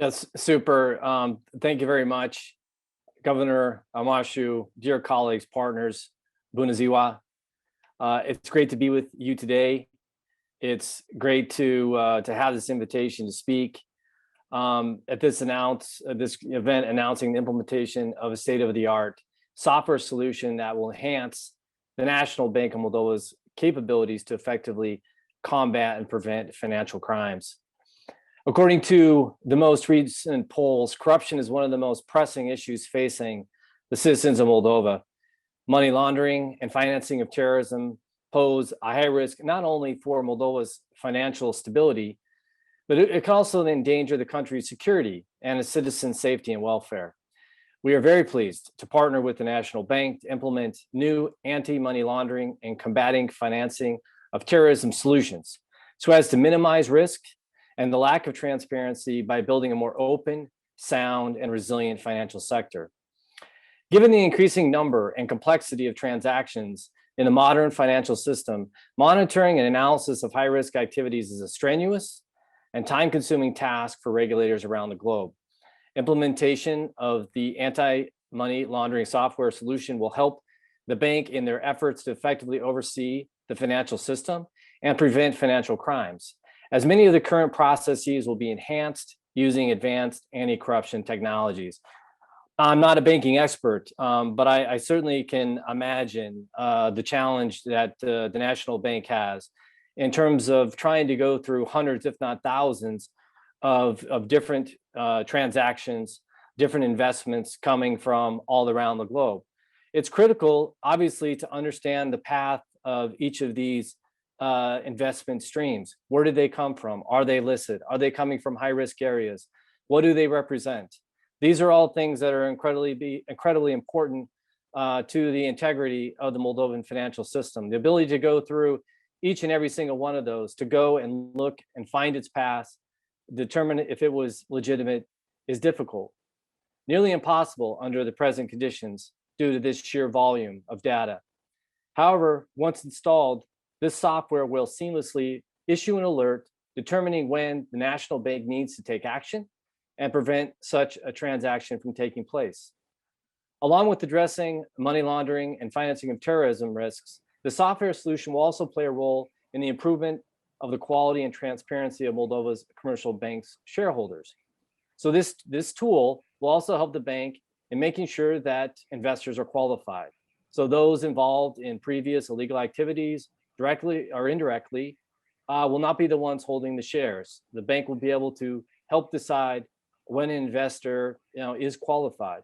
Yes, super. Thank you very much, Governor Amashu, dear colleagues, partners, Bunaziwa. It's great to be with you today. It's great to have this invitation to speak at this event announcing the implementation of a state-of-the-art software solution that will enhance the National Bank of Moldova's capabilities to effectively combat and prevent financial crimes. According to the most recent polls, corruption is one of the most pressing issues facing the citizens of Moldova. Money laundering and financing of terrorism pose a high risk not only for Moldova's financial stability, but it can also endanger the country's security and its citizens' safety and welfare. We are very pleased to partner with the National Bank to implement new anti-money laundering and combating financing of terrorism solutions so as to minimize risk and the lack of transparency by building a more open, sound, and resilient financial sector. Given the increasing number and complexity of transactions in the modern financial system, monitoring and analysis of high-risk activities is a strenuous and time-consuming task for regulators around the globe. Implementation of the anti-money laundering software solution will help the bank in their efforts to effectively oversee the financial system and prevent financial crimes, as many of the current processes will be enhanced using advanced anti-corruption technologies. I'm not a banking expert, but I certainly can imagine the challenge that the National Bank has in terms of trying to go through hundreds, if not thousands, of different transactions, different investments coming from all around the globe. It's critical, obviously, to understand the path of each of these investment streams. Where did they come from? Are they illicit? Are they coming from high-risk areas? What do they represent? These are all things that are incredibly important to the integrity of the Moldovan financial system. The ability to go through each and every single one of those, to go and look and find its past, determine if it was legitimate, is difficult, nearly impossible under the present conditions due to this sheer volume of data. However, once installed, this software will seamlessly issue an alert determining when the National Bank needs to take action and prevent such a transaction from taking place. Along with addressing money laundering and financing of terrorism risks, the software solution will also play a role in the improvement of the quality and transparency of Moldova's commercial banks' shareholders. So this tool will also help the bank in making sure that investors are qualified. So those involved in previous illegal activities, directly or indirectly, will not be the ones holding the shares. The bank will be able to help decide when an investor is qualified.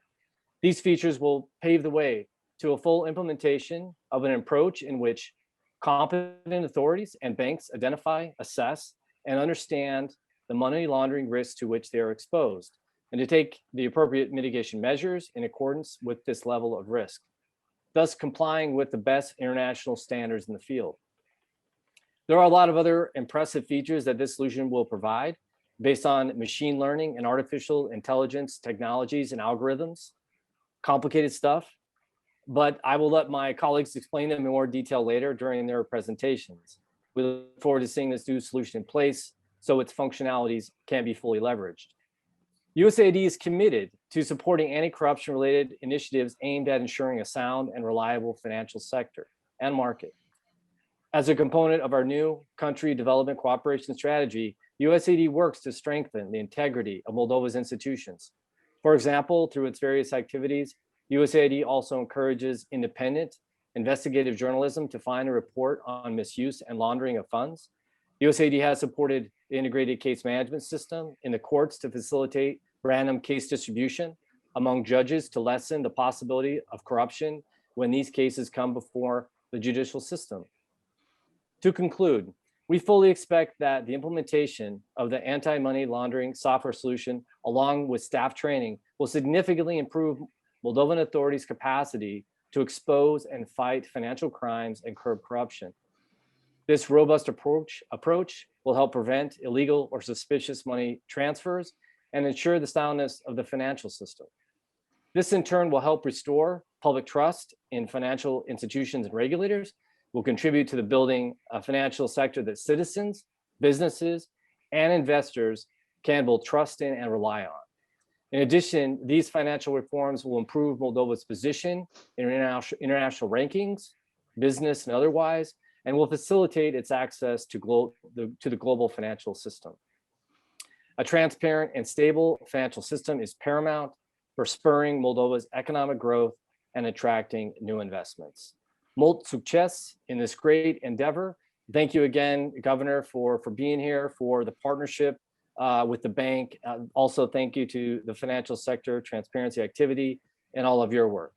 These features will pave the way to a full implementation of an approach in which competent authorities and banks identify, assess, and understand the money laundering risks to which they are exposed, and to take the appropriate mitigation measures in accordance with this level of risk, thus complying with the best international standards in the field. There are a lot of other impressive features that this solution will provide based on machine learning and artificial intelligence technologies and algorithms. Complicated stuff, but I will let my colleagues explain them in more detail later during their presentations. We look forward to seeing this new solution in place so its functionalities can be fully leveraged. USAID is committed to supporting anti-corruption related initiatives aimed at ensuring a sound and reliable financial sector and market. As a component of our new country development cooperation strategy, USAID works to strengthen the integrity of Moldova's institutions. For example, through its various activities, USAID also encourages independent investigative journalism to find and report on misuse and laundering of funds. USAID has supported the integrated case management system in the courts to facilitate random case distribution among judges to lessen the possibility of corruption when these cases come before the judicial system. To conclude, we fully expect that the implementation of the anti-money laundering software solution, along with staff training, will significantly improve Moldovan authorities' capacity to expose and fight financial crimes and curb corruption. This robust approach will help prevent illegal or suspicious money transfers and ensure the soundness of the financial system. This in turn will help restore public trust in financial institutions and regulators, will contribute to the building a financial sector that citizens, businesses, and investors can both trust in and rely on. In addition, these financial reforms will improve Moldova's position in international rankings, business and otherwise, and will facilitate its access to the global financial system. A transparent and stable financial system is paramount for spurring Moldova's economic growth and attracting new investments. Mult succes in this great endeavor. Thank you again, Governor, for being here, for the partnership with the bank. Also, thank you to the financial sector, transparency activity, and all of your work.